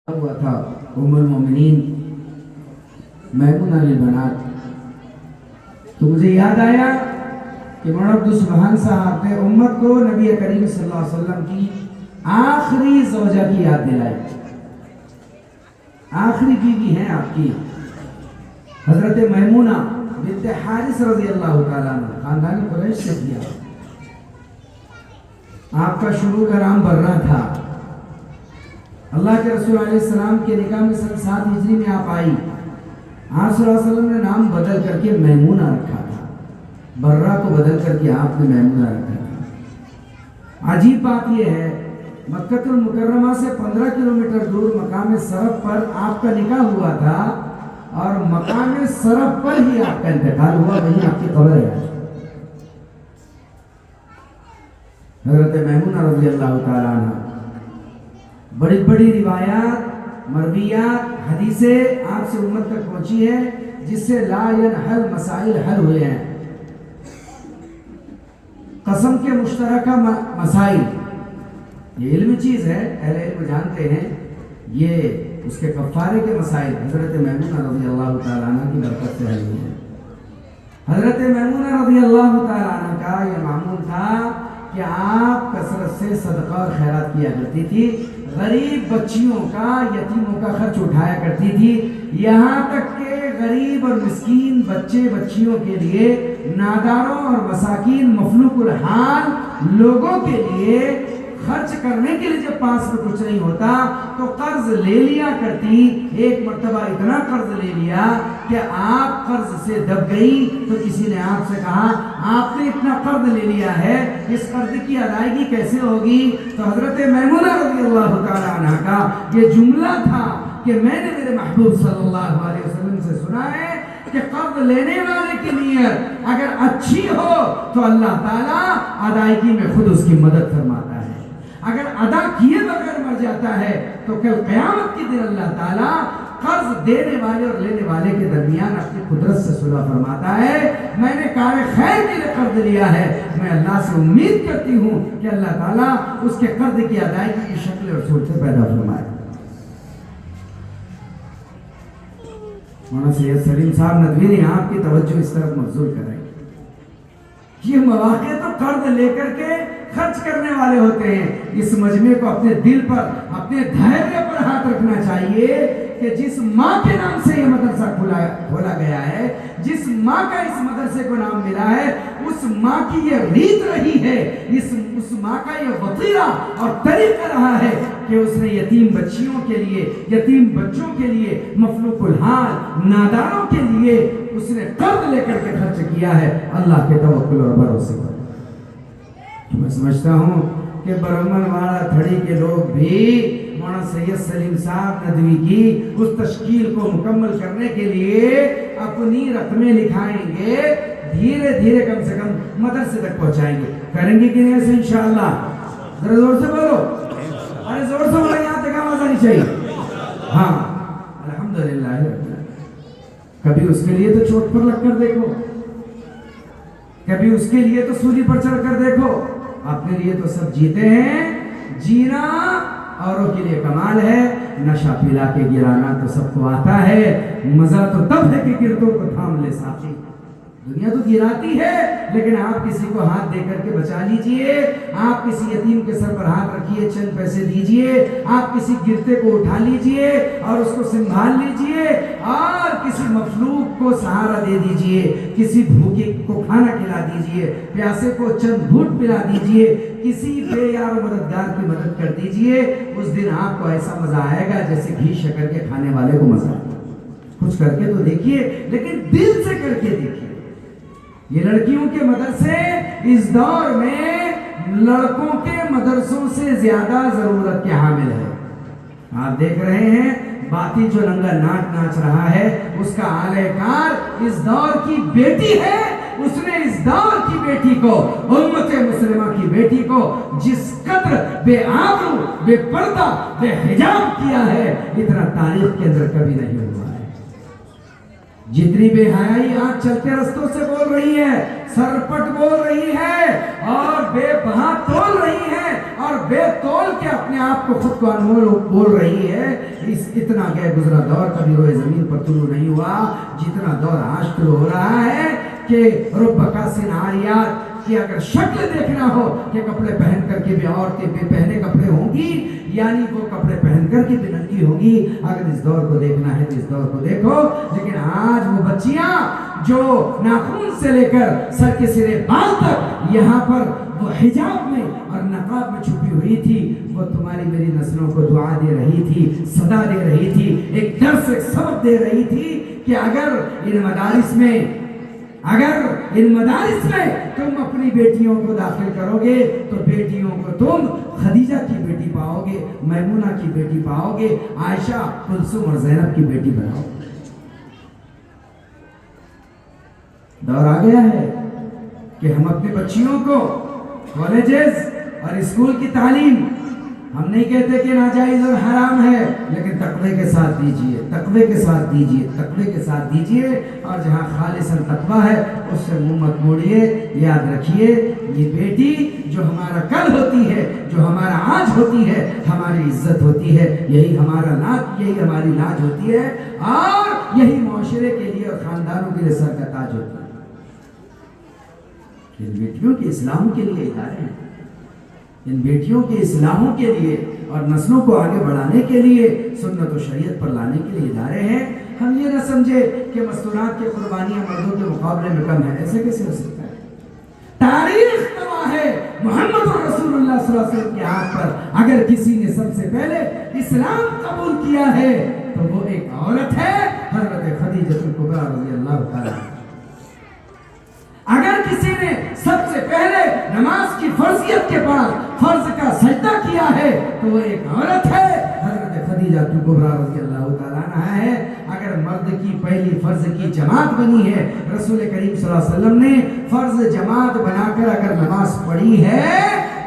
ہوا تھا ام المومنین میمونہ للبنات، تو مجھے یاد آیا کہ مولانا عبدالسبحان صاحب نے امت کو نبی کریم صلی اللہ علیہ وسلم کی آخری زوجہ کی یاد دلائی. آخری بیوی ہیں آپ کی حضرت میمونہ بنت حارث رضی اللہ تعالیٰ عنہ، خاندان قریش سے کیا. آپ کا شروع کا نام برہ تھا. اللہ کے رسول علیہ السلام کے نکاح میں سن 7 ہجری میں آپ آئی. آپ صلی اللہ علیہ وسلم نے نام بدل کر کے میمونہ رکھا تھا. برہ کو بدل کر کے آپ نے میمونہ رکھا تھا. عجیب بات یہ ہے، مکہ المکرمہ سے 15 کلومیٹر دور مقام صرف پر آپ کا نکاح ہوا تھا، اور مقام صرف پر ہی آپ کا انتقال ہوا، وہیں آپ کی قبر ہے. حضرت میمونہ رضی اللہ تعالیٰ عنہ، بڑی بڑی روایات، مرویات، حدیثیں آپ سے امت تک پہنچی ہے جس سے لا ینحل مسائل حل ہوئے ہیں. قسم کے مشترکہ مسائل، یہ علمی چیز ہے، اہل علم جانتے ہیں، یہ اس کے کفارے کے مسائل حضرت میمونہ رضی اللہ تعالیٰ عنہ کی برکت سے حل ہوئے ہیں. حضرت میمونہ رضی اللہ تعالیٰ عنہ کا یہ معمول تھا کہ آپ کثرت سے صدقہ اور خیرات کیا کرتی تھی. غریب بچیوں کا، یتیموں کا خرچ اٹھایا کرتی تھی، یہاں تک کہ غریب اور مسکین بچے بچیوں کے لیے، ناداروں اور مساکین مفلوق الحال لوگوں کے لیے خرچ کرنے کے لیے جب پاس میں کچھ نہیں ہوتا تو قرض لے لیا کرتی. ایک مرتبہ اتنا قرض لے لیا کہ آپ قرض سے دب گئی، تو کسی نے آپ سے کہا آپ نے اتنا قرض لے لیا ہے، اس قرض کی ادائیگی کیسے ہوگی؟ تو حضرت میمونہ رضی اللہ تعالیٰ عنہ کا یہ جملہ تھا کہ میں نے میرے محبوب صلی اللہ علیہ وسلم سے سنا ہے کہ قرض لینے والے کی نیت اگر اچھی ہو تو اللہ تعالیٰ ادائیگی میں خود اس کی مدد فرماتا ہے. اگر ادا کیے بغیر مر جاتا ہے تو کل قیامت کے دن اللہ تعالیٰ قرض دینے والے اور لینے والے کے درمیان اپنی قدرت سے صلح فرماتا ہے. میں نے کار خیر کے لیے قرض لیا ہے، میں اللہ سے امید کرتی ہوں کہ اللہ تعالیٰ اس کے قرض کی ادائیگی کی شکل اور صورتیں پیدا فرمائے. مولانا سید سلیم صاحب ندوی نے آپ کی توجہ اس طرف مبذول کرائی. یہ مواقع تو قرض لے کر کے خرچ کرنے والے ہوتے ہیں. اس مجمع کو اپنے دل پر، اپنے دھیرے پر ہاتھ رکھنا چاہیے کہ جس ماں کے نام سے یہ مدرسہ کھولا گیا ہے، جس ماں کا اس مدرسے کو نام ملا ہے، اس ماں کی یہ ریت رہی ہے، اس ماں کا یہ وطیرہ اور طریقہ رہا ہے کہ اس نے یتیم بچیوں کے لیے، یتیم بچوں کے لیے، مفلوق الحال ناداروں کے لیے اس نے قرض لے کر کے خرچ کیا ہے اللہ کے توکل اور بھروسے پر. میں سمجھتا ہوں کہ برہمن والا تھڑی کے لوگ بھی مولانا سید سلیم صاحب ندوی کی اس تشکیل کو مکمل کرنے کے لیے اپنی رقمیں لکھائیں گے، دھیرے دھیرے کم سے کم مدرسے تک پہنچائیں گے. کریں گے کہ نہیں ایسے انشاءاللہ؟ ذرا زور سے بولو، ارے زور سے بولو، یہاں تک آواز آنی چاہیے. ہاں الحمدللہ. کبھی اس کے لیے تو چوٹ پر لگ کر دیکھو، کبھی اس کے لیے تو سولی پر چڑھ کر دیکھو. اپنے لیے تو سب جیتے ہیں، جینا اوروں کے لیے کمال ہے. نشہ پلا کے گرانا تو سب کو آتا ہے، مزہ تو تب ہے کہ گردوں کو تھام لے ساتھی. دنیا تو گراتی ہے، لیکن آپ کسی کو ہاتھ دے کر کے بچا لیجئے. آپ کسی یتیم کے سر پر ہاتھ رکھیے، چند پیسے دیجئے. آپ کسی گرتے کو اٹھا لیجئے اور اس کو سنبھال لیجئے، اور کسی مخلوق کو سہارا دے دیجئے. کسی بھوکے کو کھانا کھلا دیجئے، پیاسے کو چند گھونٹ پلا دیجئے، کسی بے یار و مددگار کی مدد کر دیجئے. اس دن آپ کو ایسا مزہ آئے گا جیسے گھی شکر کے کھانے والے کو مزہ آئے گا. کچھ کر کے تو دیکھیے، لیکن دل سے کر کے دیکھیے. یہ لڑکیوں کے مدرسے اس دور میں لڑکوں کے مدرسوں سے زیادہ ضرورت کے حامل ہے. آپ دیکھ رہے ہیں باتی جو ننگا ناچ ناچ رہا ہے، اس کا اعلی کار اس دور کی بیٹی ہے. اس نے اس دور کی بیٹی کو، امت مسلمہ کی بیٹی کو جس قدر بے آبرو، بے پردہ، بے حجاب کیا ہے، اتنا تاریخ کے اندر کبھی نہیں ہوا ہے. جتنی بے حیائی آج چلتے رستوں سے بول رہی ہے، سرپٹ بول رہی ہے، اور بے بہا تول رہی ہے، اور بے تول کے اپنے آپ کو خود کو انمول بول رہی ہے، اتنا گئے گزرا دور کبھی روئے زمین پر طلوع نہیں ہوا جتنا دور آج طلوع ہو رہا ہے کہ رب کاسن عاریات کہ اگر شکل دیکھنا ہو کہ کپڑے پہن کر کے بھی عورتیں بے پہنے کپڑے ہوں گی یعنی وہ کپڑے پہن کر کے بھی ننگی ہوگی. اگر اس دور کو دیکھنا ہے تو اس دور کو دیکھو. لیکن آج وہ بچیاں جو ناخن سے لے کر سر کے سرے بال تک یہاں پر وہ حجاب میں اور نقاب میں چھپی ہوئی تھی وہ تمہاری میری نسلوں کو دعا دے رہی تھی, صدا دے رہی تھی, ایک درس ایک سبق دے رہی تھی کہ اگر ان مدارس میں تم اپنی بیٹیوں کو داخل کرو گے تو بیٹیوں کو تم خدیجہ کی بیٹی پاؤ گے, میمونہ کی بیٹی پاؤ گے, عائشہ, کلثوم اور زینب کی بیٹی بناؤ گے. دور آ گیا ہے کہ ہم اپنے بچیوں کو کالجز اور اسکول کی تعلیم ہم نہیں کہتے کہ ناجائز اور حرام ہے لیکن تقوی کے ساتھ دیجئے, تقوی کے ساتھ دیجئے, تقوی کے ساتھ دیجئے. اور جہاں خالص تقوی ہے اس سے منہ مت موڑیے. یاد رکھیے یہ بیٹی جو ہمارا کل ہوتی ہے, جو ہمارا آج ہوتی ہے, ہماری عزت ہوتی ہے, یہی ہمارا لاج, یہی ہماری لاج ہوتی ہے اور یہی معاشرے کے لیے اور خاندانوں کے لیے سر کا تاج ہوتا ہے. ان بیٹیوں کے اسلام کے لیے ادارے ہیں, ان بیٹیوں کے اسلاموں کے لیے اور نسلوں کو آگے بڑھانے کے لیے, سنت و شریعت پر لانے کے لیے ادارے ہیں. ہم یہ نہ سمجھے کہ مستورات کی قربانیاں مردوں کے مقابلے میں کم ہیں, ایسے کیسے ہو سکتا ہے؟ تاریخ گواہ ہے محمد رسول اللہ صلی اللہ علیہ وسلم کے ہاتھ پر اگر کسی نے سب سے پہلے اسلام قبول کیا ہے تو وہ ایک عورت ہے, حضرت خدیجہ کبریٰ رضی اللہ تعالیٰ. اگر کسی نے سب سے پہلے نماز کی فرضیت کے بعد فرض کا سجدہ کیا ہے تو وہ ایک عورت ہے, حضرت خدیجہ کبریٰ رضی اللہ تعالیٰ عنہا ہے. اگر مرد کی پہلی فرض کی جماعت بنی ہے, رسول کریم صلی اللہ علیہ وسلم نے فرض جماعت بنا کر اگر نماز پڑھی ہے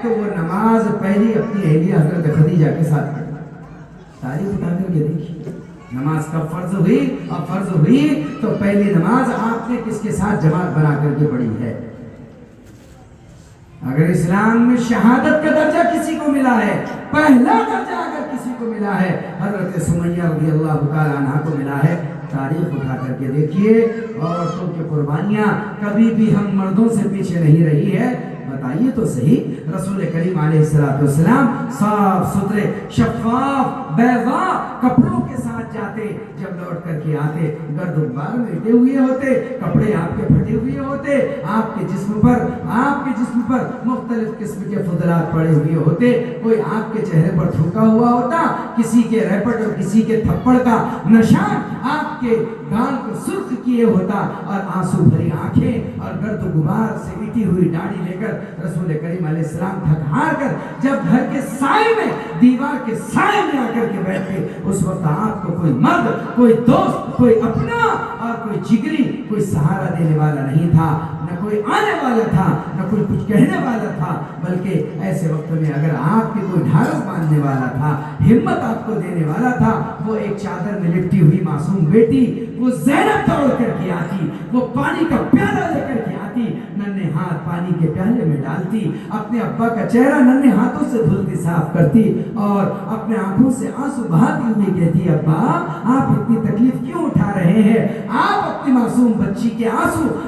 تو وہ نماز پہلی اپنی اہلیہ حضرت خدیجہ کے ساتھ پڑھی. تاریخ اٹھا کر کے دیکھیے نماز کب فرض ہوئی, اور فرض ہوئی تو پہلی نماز آپ نے کس کے ساتھ جماعت بنا کر کے پڑھی ہے. اگر اسلام میں شہادت کا درجہ کسی کو ملا ہے, پہلا درجہ اگر کسی کو ملا ہے, حضرت سمیہ رضی اللہ تعالیٰ عنہ کو ملا ہے. تاریخ اٹھا کر کے دیکھیے عورتوں کی قربانیاں کبھی بھی ہم مردوں سے پیچھے نہیں رہی ہے. بتائیے تو صحیح, رسول کریم علیہ السلام صاف ستھرے شفاف بیضاء کپڑوں کے ساتھ جاتے, جب لوٹ کر کے آتے گرد و غبار میں اٹے ہوئے ہوتے, کپڑے آپ کے پھٹے ہوئے ہوتے, آپ کے جسم پر مختلف قسم کے فضلات پڑے ہوئے ہوتے, کوئی آپ کے چہرے پر تھوکا ہوا ہوتا, کسی کے ریپٹ اور کسی کے تھپڑ کا نشان آپ کے گال کو سرخ کیے ہوتا, اور آنسو بھری آنکھیں اور گرد و غبار سے اٹی ہوئی داڑھی لے کر رسول کریم علیہ السلام تھک ہار کر جب گھر کے سائے میں, دیوار کے سائے میں آ کر کے بیٹھتے, اس وقت آپ کو کوئی مرد, کوئی دوست, کوئی اپنا اور کوئی جگری, کوئی سہارا دینے والا نہیں تھا, نہ کوئی آنے والا تھا, نہ کوئی کچھ کہنے والا تھا. بلکہ ایسے وقت میں اگر آپ کے کوئی ڈھارس باندھنے والا تھا, ہمت آپ کو دینے والا تھا, وہ ایک چادر میں لپٹی ہوئی معصوم بیٹی, وہ زینب دوڑ کر کے آتی, وہ پانی کا پیالہ لے کر کے آتی, ننھے ہاتھ پانی کے پیالے میں ڈالتی, اپنے ابا کا چہرہ ننھے ہاتھوں سے دھلتی صاف کرتی اور اپنے آنکھوں سے آنسو بہاتی ہوئی کہتی, ابا آپ اتنی تکلیف کیوں اٹھا رہے ہیں؟ آپ اپنی معصوم بچی کے آنسو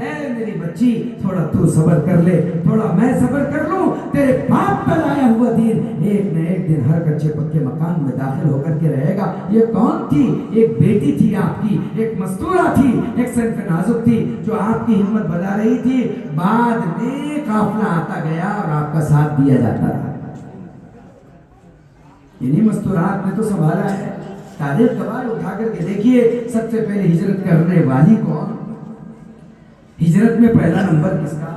اے میری بچی تھوڑا تو صبر کر لے, تھوڑا میں صبر کر لوں, تیرے باپ کا لایا ہوا دین ایک نہ ایک دن ہر کچے پکے مکان میں داخل ہو کر کے رہے گا. یہ کون تھی؟ ایک بیٹی تھی آپ کی, ایک مستورہ تھی, ایک صنف نازک تھی, جو آپ کی ہمت بنا رہی تھی. بعد میں قافلہ آتا گیا اور آپ کا ساتھ دیا جاتا رہا. انہیں مستورات نے تو سنبھالا ہے. تاریخ گواہ, اٹھا کر کے دیکھیے سب سے پہلے ہجرت کرنے والی کون, ہجرت میں پہلا نمبر کس کا؟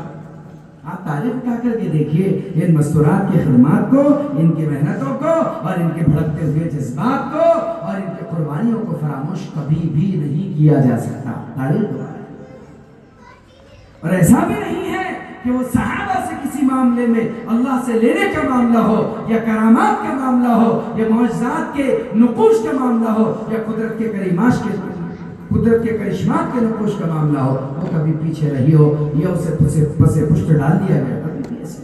آپ تاریخ اٹھا کر کے دیکھیے ان مستورات کی خدمات کو, ان کی محنتوں کو اور ان کے بھڑکتے ہوئے جذبات کو اور ان کی قربانیوں کو فراموش کبھی بھی نہیں کیا جا سکتا. تاریخ گواہ ہے. اور ایسا بھی نہیں ہے کہ وہ صحابہ سے کسی معاملے میں اللہ سے لینے کا معاملہ ہو, یا کرامات کا معاملہ ہو, یا معجزات کے نقوش کا معاملہ ہو, یا قدرت کے کرشمات کے نقوش کا معاملہ ہو, وہ کبھی پیچھے رہی ہو یا اسے پسے پشت ڈال دیا گیا. کبھی بھی ایسے